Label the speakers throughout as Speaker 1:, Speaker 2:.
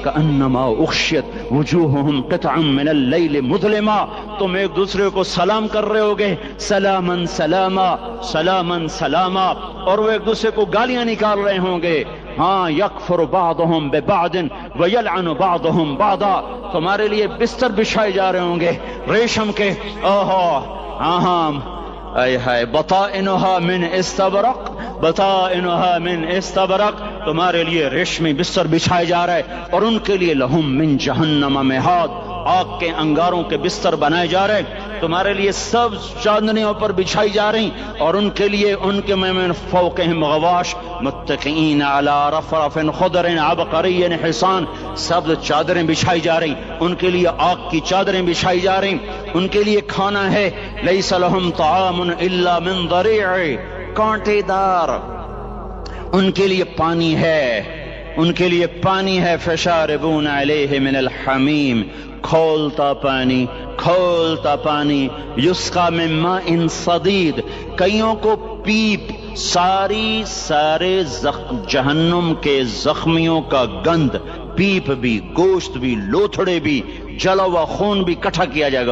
Speaker 1: فَكَأَنَّمَا أُغْشِيَتْ وُجُوهُهُمْ قِطْعًا مِّنَ اللَّيْلِ مُظْلِمًا، تم ایک دوسرے کو سلام کر رہے ہوگے، سلامن سلاما سلامن سلاما، اور وہ ایک دوسرے کو گالیاں نکال رہے ہوں گے، ہاں یکفر بعضهم ببعض ویلعن بعضهم بعضا، تمہارے لیے بستر بچھائے جا رہے ہوں گے ریشم کے، ہاں اے ہائے، بطائنها من استبرق، بطائنها من استبرق، تمہارے لیے ریشمی بستر بچھائے جا رہے، اور ان کے لیے لہم من جہنم مہاد، آگ کے انگاروں کے بستر بنائے جا رہے، تمہارے لیے سب چاندنیوں پر بچھائی جا رہی، اور ان کے لیے ان کے من فوقہم غواش متکئین علی رفرف خضر عبقری حسان، سب چادریں بچھائی جا رہی، ان کے لیے آگ کی چادریں بچھائی جا رہی، ان کے لیے کھانا ہے، لیس لہم طعام الا من ضریع، کانٹے دار، ان کے لیے پانی ہے، ان کے لیے پانی ہے، فشاربون علیہ من الحمیم، کھولتا پانی، کھولتا پانی، یسقا من ماء صدید، کئیوں کو پیپ، سارے جہنم کے زخمیوں کا گند، پیپ بھی، گوشت بھی، لوتھڑے بھی، جلا ہوا خون بھی کٹھا کیا جائے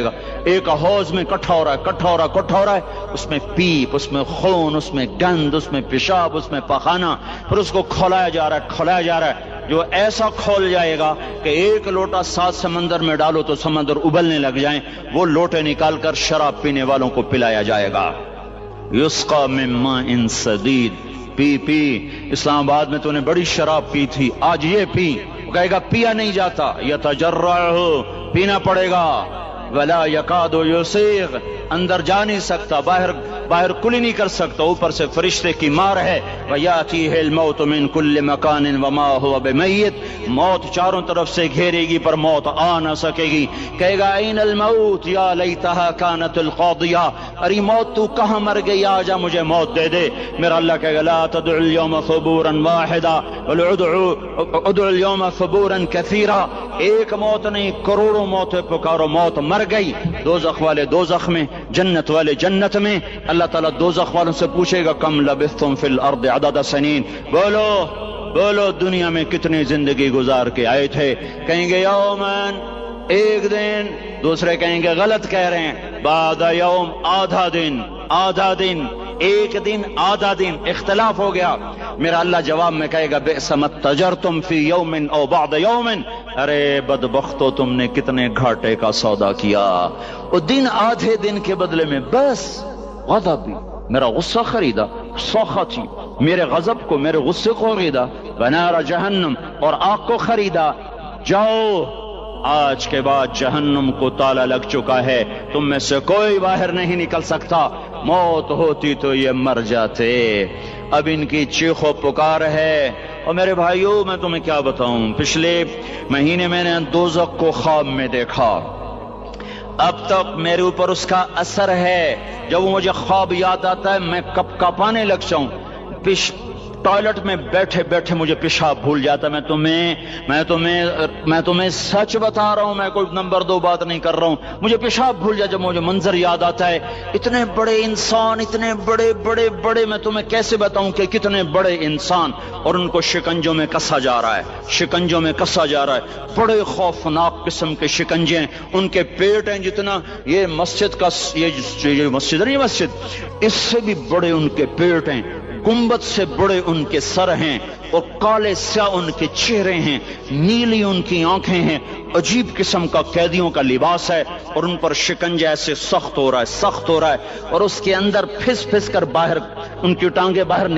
Speaker 1: گا، ایک حوض میں کٹھا ہو رہا ہے، اس میں پیپ، اس میں خون، اس میں گند، اس میں پیشاب، اس میں پخانہ، پھر اس کو کھولایا جا رہا ہے، جو ایسا کھول جائے گا کہ ایک لوٹا 7 سمندر میں ڈالو تو سمندر ابلنے لگ جائیں، وہ لوٹے نکال کر شراب پینے والوں کو پلایا جائے گا، یسقا من ماء صدید، پی اسلام آباد میں تو نے بڑی شراب پی تھی، آج یہ پی، وہ کہے گا پیا نہیں جاتا، یتجرعہ، پینا پڑے گا، ولا یکاد یسیغ، اندر جا نہیں سکتا، باہر کلی نہیں کر سکتا، اوپر سے فرشتے کی مار ہے، وَيَأْتِيهِ الْمَوْتُ مِنْ كُلِّ مَكَانٍ وَمَا هُوَ بِمَيِّتٍ، موت چاروں طرف سے گھیرے گی پر موت آ نہ سکے گی، کہے گا این الموت یا لیتہا کانت القاضیہ، ارے موت تو کہاں مر گئی، آجا مجھے موت دے دے، میرا اللہ کہے گا لا تدعوا اليوم ثبورا واحدا بل ادعوا اليوم ثبورا کثیرا، ایک موت نہیں کروڑوں موتیں پکارو، موت مر گئی، دوزخ والے دوزخ میں، جنت والے جنت میں، اللہ تعالیٰ دوزخ والوں سے پوچھے گا کم لبثتم فی الارض عدد سنین، بولو دنیا میں کتنی زندگی گزار کے آئے تھے، کہیں گے یومن، ایک دن، دوسرے کہیں گے غلط کہہ رہے ہیں، بعد یوم، آدھا دن، ایک دن، آدھا دن، اختلاف ہو گیا، میرا اللہ جواب میں کہے گا بئس ما تجرتم فی یوم او بعد یوم، ارے بدبختو تم نے کتنے گھاٹے کا سودا کیا، وہ دن آدھے دن کے بدلے میں بس غضب، میرا غصہ خریدا، سخطی، میرے غضب کو، میرے غصے کو خریدا، بنار جہنم، اور آگ کو خریدا، جاؤ آج کے بعد جہنم کو تالا لگ چکا ہے، تم میں سے کوئی باہر نہیں نکل سکتا، موت ہوتی تو یہ مر جاتے، اب ان کی چیخ و پکار ہے، اور میرے بھائیوں میں تمہیں کیا بتاؤں، پچھلے مہینے میں نے دوزخ کو خواب میں دیکھا، اب تک میرے اوپر اس کا اثر ہے، جب وہ مجھے خواب یاد آتا ہے میں کپ کپانے لگ جاؤں، ٹوائلٹ میں بیٹھے بیٹھے مجھے پیشاب بھول جاتا، میں تمہیں سچ بتا رہا ہوں، میں کوئی نمبر 2 بات نہیں کر رہا ہوں، مجھے پیشاب بھول جاتا جب مجھے منظر یاد آتا ہے، اتنے بڑے انسان، اتنے بڑے میں تمہیں کیسے بتاؤں کہ کتنے بڑے انسان، اور ان کو شکنجوں میں کسا جا رہا ہے، بڑے خوفناک قسم کے شکنجے ہیں، ان کے پیٹ ہیں جتنا یہ مسجد کا، یہ مسجد اس سے بھی بڑے ان کے پیٹ ہیں، گنبد سے بڑے ان کے سر ہیں، اور کالے سیاہ ان کے چہرے ہیں، نیلی ان کی آنکھیں ہیں، عجیب قسم کا قیدیوں کا لباس ہے، اور ان پر شکنجہ ایسے سخت ہو رہا ہے، اور اس کے اندر پھس کر باہر ان کی ٹانگیں باہر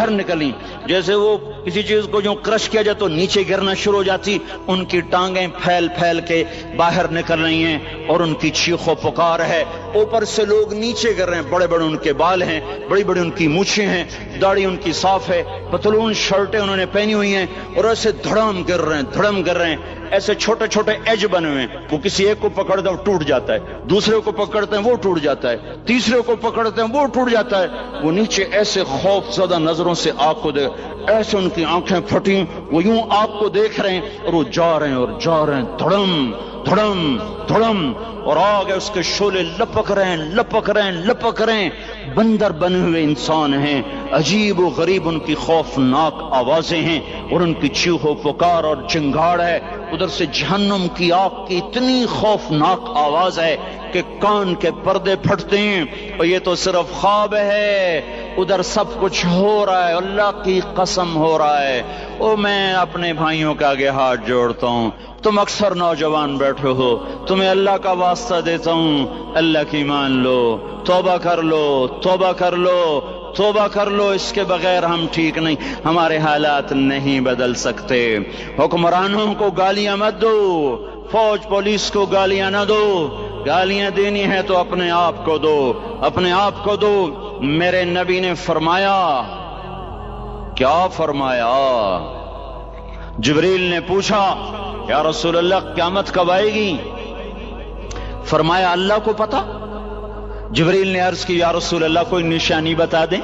Speaker 1: نکلیں، جیسے وہ کسی چیز کو جو کرش کیا جائے تو نیچے گرنا شروع ہو جاتی، ان کی ٹانگیں پھیل کے باہر نکل رہی ہیں، اور ان کی چیخ و پکار ہے، اوپر سے لوگ نیچے گر رہے ہیں، بڑے ان کے بال ہیں، بڑی ان کی مونچھیں ہیں، داڑھی ان کی صاف ہے، پتلون شرٹیں انہوں نے پہنی ہوئی ہیں، اور ایسے دھڑم گر رہے ہیں، ایسے چھوٹے ایج بنے ہوئے ہیں، وہ کسی ایک کو پکڑتے ہیں وہ ٹوٹ جاتا ہے، دوسرے کو پکڑتے ہیں وہ ٹوٹ جاتا ہے، تیسرے کو پکڑتے ہیں وہ ٹوٹ جاتا ہے، وہ نیچے ایسے خوف زدہ نظروں سے آگ کو ایسے ان کی آنکھیں پھٹی، وہ یوں آپ کو دیکھ رہے ہیں اور وہ جا رہے ہیں اور جا رہے ہیں، دھڑم دھڑم دھڑم، اور آگے اس کے شعلے لپک رہے ہیں لپک رہے ہیں لپک رہے ہیں۔ بندر بنے ہوئے انسان ہیں، عجیب و غریب ان کی خوفناک آوازیں ہیں اور ان کی چیخ و پکار اور چنگاڑ ہے۔ ادھر سے جہنم کی آگ کی اتنی خوفناک آواز ہے کہ کان کے پردے پھٹتے ہیں، اور یہ تو صرف خواب ہے، ادھر سب کچھ ہو رہا ہے، اللہ کی قسم ہو رہا ہے۔ او میں اپنے بھائیوں کے آگے ہاتھ جوڑتا ہوں، تم اکثر نوجوان بیٹھے ہو، تمہیں اللہ کا واسطہ دیتا ہوں، اللہ کی مان لو، توبہ کر لو، توبہ کر لو، توبہ کر لو، اس کے بغیر ہم ٹھیک نہیں، ہمارے حالات نہیں بدل سکتے۔ حکمرانوں کو گالیاں مت دو، فوج پولیس کو گالیاں نہ دو، گالیاں دینی ہے تو اپنے آپ کو دو، اپنے آپ کو دو۔ میرے نبی نے فرمایا، کیا فرمایا؟ جبریل نے پوچھا یا رسول اللہ قیامت کب آئے گی؟ فرمایا اللہ کو پتا۔ جبریل نے عرض کی یا رسول اللہ کوئی نشانی بتا دیں،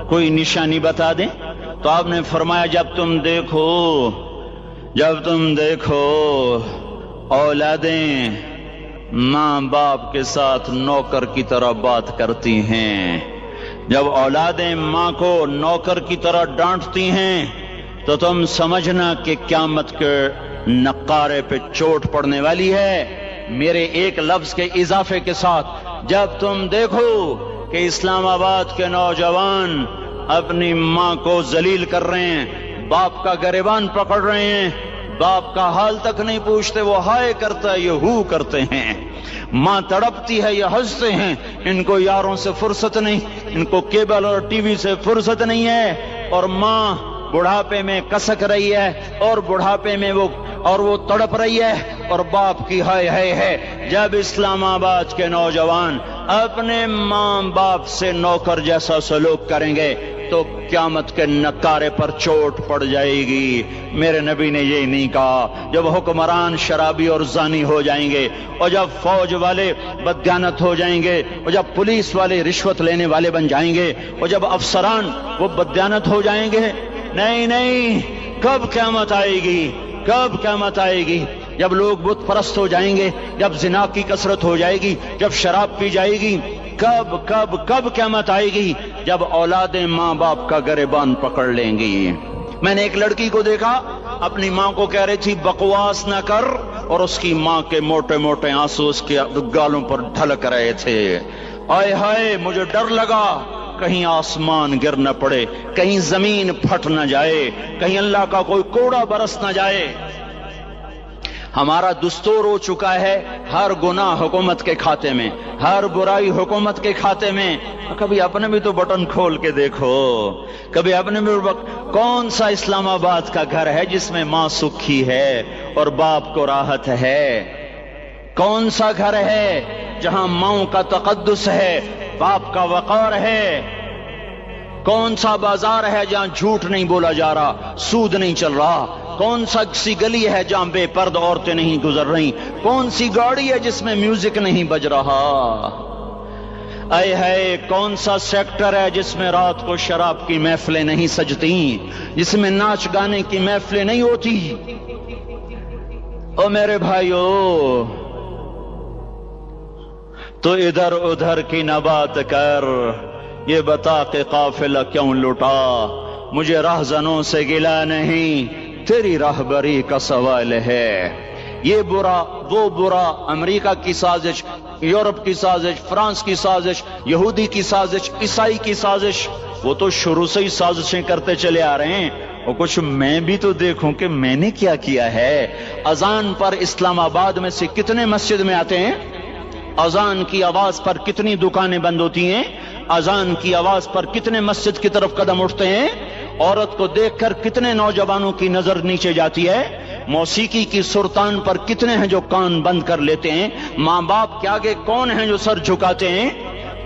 Speaker 1: کوئی نشانی بتا دیں۔ تو آپ نے فرمایا جب تم دیکھو اولادیں ماں باپ کے ساتھ نوکر کی طرح بات کرتی ہیں، جب اولادیں ماں کو نوکر کی طرح ڈانٹتی ہیں، تو تم سمجھنا کہ قیامت کے نقارے پہ چوٹ پڑنے والی ہے۔ میرے ایک لفظ کے اضافے کے ساتھ، جب تم دیکھو کہ اسلام آباد کے نوجوان اپنی ماں کو ذلیل کر رہے ہیں، باپ کا گریبان پکڑ رہے ہیں، باپ کا حال تک نہیں پوچھتے، وہ ہائے کرتا ہے یہ ہو کرتے ہیں، ماں تڑپتی ہے یہ ہنستے ہیں، ان کو یاروں سے فرصت نہیں، ان کو کیبل اور ٹی وی سے فرصت نہیں ہے، اور ماں بڑھاپے میں کسک رہی ہے اور بڑھاپے میں وہ تڑپ رہی ہے، اور باپ کی ہائے ہائے ہے۔ جب اسلام آباد کے نوجوان اپنے ماں باپ سے نوکر جیسا سلوک کریں گے تو قیامت کے نکارے پر چوٹ پڑ جائے گی۔ میرے نبی نے یہ نہیں کہا جب حکمران شرابی اور زانی ہو جائیں گے، اور جب فوج والے بددیانت ہو جائیں گے، اور جب پولیس والے رشوت لینے والے بن جائیں گے، اور جب افسران وہ بددیانت ہو جائیں گے۔ نہیں، کب قیامت آئے گی؟ کب قیامت آئے گی؟ جب لوگ بت پرست ہو جائیں گے، جب زنا کی کثرت ہو جائے گی، جب شراب پی جائے گی۔ کب قیامت آئے گی؟ جب اولادیں ماں باپ کا گریبان پکڑ لیں گی۔ میں نے ایک لڑکی کو دیکھا، اپنی ماں کو کہہ رہی تھی بکواس نہ کر، اور اس کی ماں کے موٹے موٹے آنسو اس کے گالوں پر ڈھلک رہے تھے۔ آئے ہائے، مجھے ڈر لگا کہیں آسمان گر نہ پڑے، کہیں زمین پھٹ نہ جائے، کہیں اللہ کا کوئی کوڑا برس نہ جائے۔ ہمارا دستور ہو چکا ہے ہر گناہ حکومت کے کھاتے میں، ہر برائی حکومت کے کھاتے میں۔ کبھی اپنے بھی تو بٹن کھول کے دیکھو، کبھی اپنے بھی کون سا اسلام آباد کا گھر ہے جس میں ماں سکھی ہے اور باپ کو راحت ہے؟ کون سا گھر ہے جہاں ماؤں کا تقدس ہے، باپ کا وقار ہے؟ کون سا بازار ہے جہاں جھوٹ نہیں بولا جا رہا، سود نہیں چل رہا؟ کون سا سی گلی ہے جہاں بے پرد عورتیں نہیں گزر رہی؟ کون سی گاڑی ہے جس میں میوزک نہیں بج رہا؟ اے ہے کون سا سیکٹر ہے جس میں رات کو شراب کی محفلیں نہیں سجتی، جس میں ناچ گانے کی محفلیں نہیں ہوتی؟ او میرے بھائیو، تو ادھر ادھر کی نہ بات کر، یہ بتا کہ قافلہ کیوں لٹا؟ مجھے راہزنوں سے گلا نہیں، تیری راہبری کا سوال ہے۔ یہ برا وہ برا، امریکہ کی سازش، یورپ کی سازش، فرانس کی سازش، یہودی کی سازش، عیسائی کی سازش، وہ تو شروع سے ہی سازشیں کرتے چلے آ رہے ہیں، اور کچھ میں بھی تو دیکھوں کہ میں نے کیا کیا ہے۔ اذان پر اسلام آباد میں سے کتنے مسجد میں آتے ہیں؟ اذان کی آواز پر کتنی دکانیں بند ہوتی ہیں؟ اذان کی آواز پر کتنے مسجد کی طرف قدم اٹھتے ہیں؟ عورت کو دیکھ کر کتنے نوجوانوں کی نظر نیچے جاتی ہے؟ موسیقی کی سرتان پر کتنے ہیں جو کان بند کر لیتے ہیں؟ ماں باپ کے آگے کون ہیں جو سر جھکاتے ہیں؟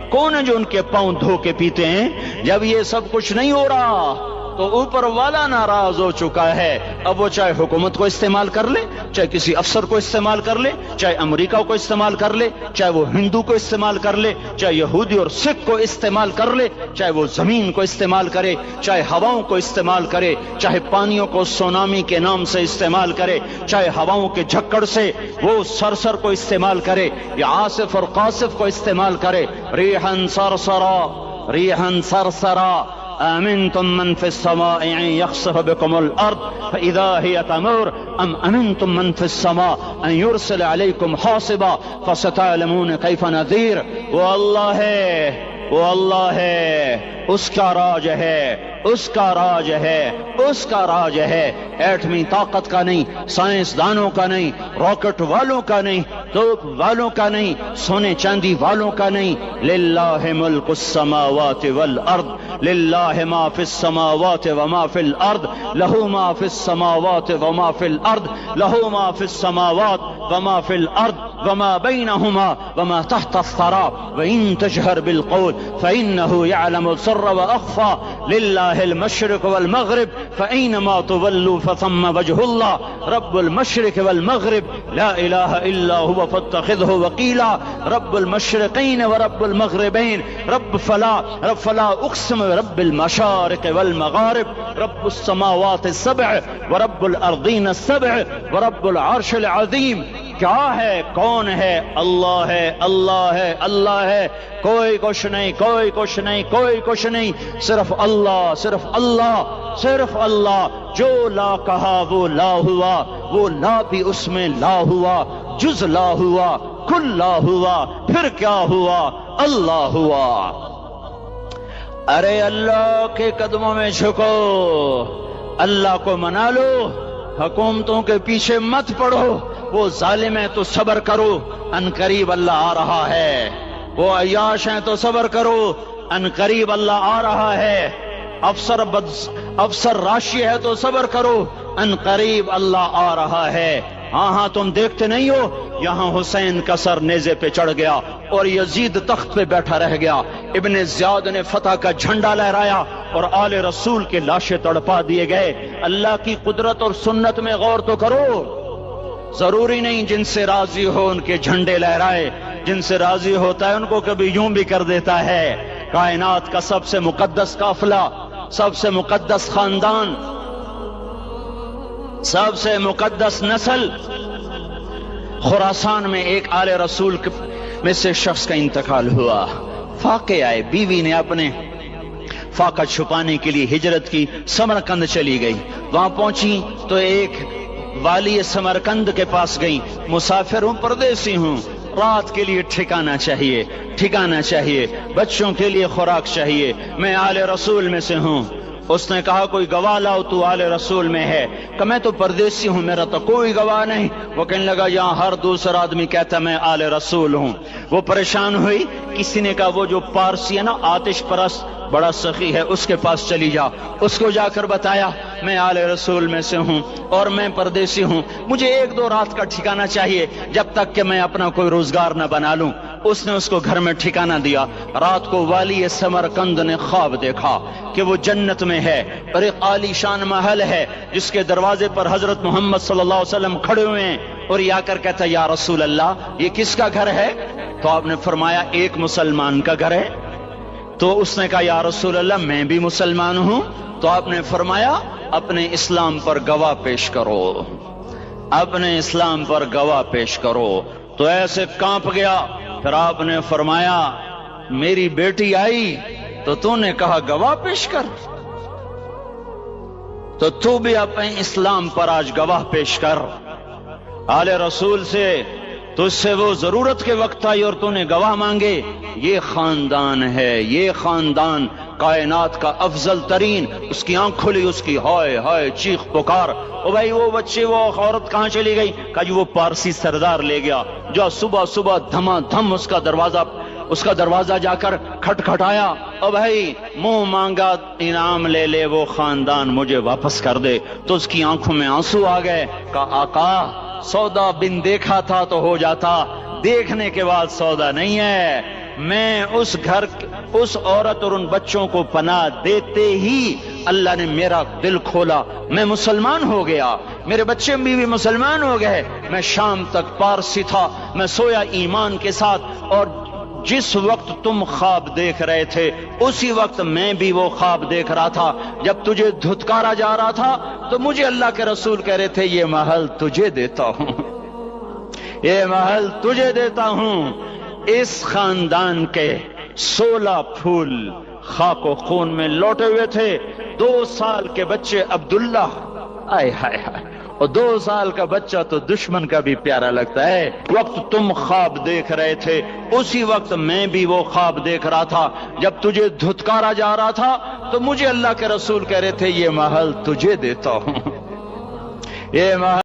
Speaker 1: کون ہیں جو ان کے پاؤں دھو کے پیتے ہیں؟ جب یہ سب کچھ نہیں ہو رہا تو اوپر والا ناراض ہو چکا ہے. اب وہ چاہے حکومت کو استعمال کر لے, چاہے کسی افسر کو استعمال کر لے, چاہے امریکہ کو استعمال کر لے, چاہے وہ ہندو کو استعمال کر لے, چاہے یہودی اور سکھ کو استعمال کر لے, چاہے وہ زمین کو استعمال کرے, چاہے ہواؤں کو استعمال کرے, چاہے پانیوں کو سونامی کے نام سے استعمال کرے, چاہے ہواؤں کے جھکڑ سے وہ سرسر کو استعمال کرے یا آصف اور قاصف کو استعمال کرے. ریحن سرسرا ریحن سرسرا أأمنتم من في السماء أن يخسف بكم الأرض فإذا هي تمور أم أمنتم من في السماء أن يرسل عليكم حاصبا فستعلمون كيف نذير. واللہ ہے اس کا راج ہے, اس کا راج ہے, اس کا راج ہے. ایٹمی طاقت کا نہیں, سائنسدانوں کا نہیں, راکٹ والوں کا نہیں, توپ والوں کا نہیں, سونے چاندی والوں کا نہیں. للہ ملک السماوات والارض للہ ما فی السماوات وما فی الارض لہو ما فی السماوات وما فی الارض لہو ما فی السماوات وما فی الارض وما بینہما وما تحت الثرى وإن تجهر بالقول فإنه يعلم السر وأخفى لله المشرق والمغرب فأينما تولوا فثم وجه الله رب المشرق والمغرب لا إله إلا هو فاتخذه وكيلا رب المشرقين ورب المغربين رب فلا أقسم برب المشارق والمغارب رب السماوات السبع ورب الأرضين السبع ورب العرش العظيم. کیا ہے, کون ہے؟ اللہ ہے, اللہ ہے, اللہ ہے. کوئی کچھ نہیں, کوئی کچھ نہیں, کوئی کچھ نہیں, صرف اللہ, صرف اللہ, صرف اللہ. جو لا کہا وہ لا ہوا, وہ لا بھی اس میں لا ہوا, جز لا ہوا, کل لا ہوا, پھر کیا ہوا؟ اللہ ہوا. ارے اللہ کے قدموں میں جھکو, اللہ کو منا لو, حکومتوں کے پیچھے مت پڑو. وہ ظالم ہے تو صبر کرو, ان قریب اللہ آ رہا ہے. وہ عیاش ہیں تو صبر کرو, ان قریب اللہ آ رہا ہے. افسر راشی ہے تو صبر کرو, ان قریب اللہ آ رہا ہے. ہاں تم دیکھتے نہیں ہو, یہاں حسین کا سر نیزے پہ چڑھ گیا اور یزید تخت پہ بیٹھا رہ گیا. ابن زیاد نے فتح کا جھنڈا لہرایا اور آل رسول کے لاشیں تڑپا دیے گئے. اللہ کی قدرت اور سنت میں غور تو کرو. ضروری نہیں جن سے راضی ہو ان کے جھنڈے لہرائے, جن سے راضی ہوتا ہے ان کو کبھی یوں بھی کر دیتا ہے. کائنات کا سب سے مقدس قافلہ, سب سے مقدس خاندان, سب سے مقدس نسل, خراسان میں ایک آل رسول میں سے شخص کا انتقال ہوا. فاقے آئے, بیوی نے اپنے فاقہ چھپانے کے لیے ہجرت کی, سمرقند چلی گئی. وہاں پہنچی تو ایک والی سمرقند کے پاس گئی. مسافر ہوں, پردیسی ہوں, رات کے لیے ٹھکانہ چاہیے, ٹھکانہ چاہیے, بچوں کے لیے خوراک چاہیے, میں آل رسول میں سے ہوں. اس نے کہا کوئی گواہ لاؤ, تو آل رسول میں ہے. کہ میں تو پردیسی ہوں, میرا تو کوئی گواہ نہیں. وہ کہنے لگا یہاں ہر دوسرا آدمی کہتا میں آل رسول ہوں. وہ پریشان ہوئی. کسی نے کہا وہ جو پارسی ہے نا, آتش پرست, بڑا سخی ہے, اس کے پاس چلی جا. اس کو جا کر بتایا میں آل رسول میں سے ہوں اور میں پردیسی ہوں, مجھے 1-2 رات کا ٹھکانہ چاہیے جب تک کہ میں اپنا کوئی روزگار نہ بنا لوں. اس نے اس کو گھر میں ٹھکانہ دیا. رات کو والی سمرقند نے خواب دیکھا کہ وہ جنت میں ہے اور ایک عالی شان محل ہے جس کے دروازے پر حضرت محمد صلی اللہ علیہ وسلم کھڑے ہوئے ہیں. اور یہ آ کر کہتا یا رسول اللہ یہ کس کا گھر ہے؟ تو آپ نے فرمایا ایک مسلمان کا گھر ہے. تو اس نے کہا یا رسول اللہ میں بھی مسلمان ہوں. تو آپ نے فرمایا اپنے اسلام پر گواہ پیش کرو, اپنے اسلام پر گواہ پیش کرو. تو ایسے کانپ گیا. پھر آپ نے فرمایا میری بیٹی آئی تو تو نے کہا گواہ پیش کر, تو تو بھی اپنے اسلام پر آج گواہ پیش کر. آل رسول سے تو اس سے وہ ضرورت کے وقت آئی اور تو نے گواہ مانگے. یہ خاندان ہے, یہ خاندان کائنات کا افضل ترین. اس کی آنکھ کھلی, اس کی ہائے ہائے چیخ پکار. او بھائی وہ بچے وہ عورت کہاں چلی گئی؟ کہا جی وہ پارسی سردار لے گیا. جو صبح صبح دھما دھم اس کا دروازہ جا کر کھٹکھٹایا. او بھائی منہ مانگا انعام لے لے, وہ خاندان مجھے واپس کر دے. تو اس کی آنکھوں میں آنسو آ گئے. کہا آقا سودا بن دیکھا تھا تو ہو جاتا, دیکھنے کے بعد سودا نہیں ہے. میں اس گھر, اس عورت اور ان بچوں کو پناہ دیتے ہی اللہ نے میرا دل کھولا، میں مسلمان ہو گیا، میرے بچے بھی مسلمان ہو گئے۔ میں شام تک پارسی تھا، میں سویا ایمان کے ساتھ، اور جس وقت تم خواب دیکھ رہے تھے اسی وقت میں بھی وہ خواب دیکھ رہا تھا۔ جب تجھے دھتکارا جا رہا تھا تو مجھے اللہ کے رسول کہہ رہے تھے یہ محل تجھے دیتا ہوں، یہ محل تجھے دیتا ہوں۔ اس خاندان کے 16 پھول خاک و خون میں لوٹے ہوئے تھے۔ 2 سال کے بچے عبداللہ، آئے ہائے ہائے، اور 2 سال کا بچہ تو دشمن کا بھی پیارا لگتا ہے۔ وقت تم خواب دیکھ رہے تھے اسی وقت میں بھی وہ خواب دیکھ رہا تھا۔ جب تجھے دھتکارا جا رہا تھا تو مجھے اللہ کے رسول کہہ رہے تھے یہ محل تجھے دیتا ہوں، یہ محل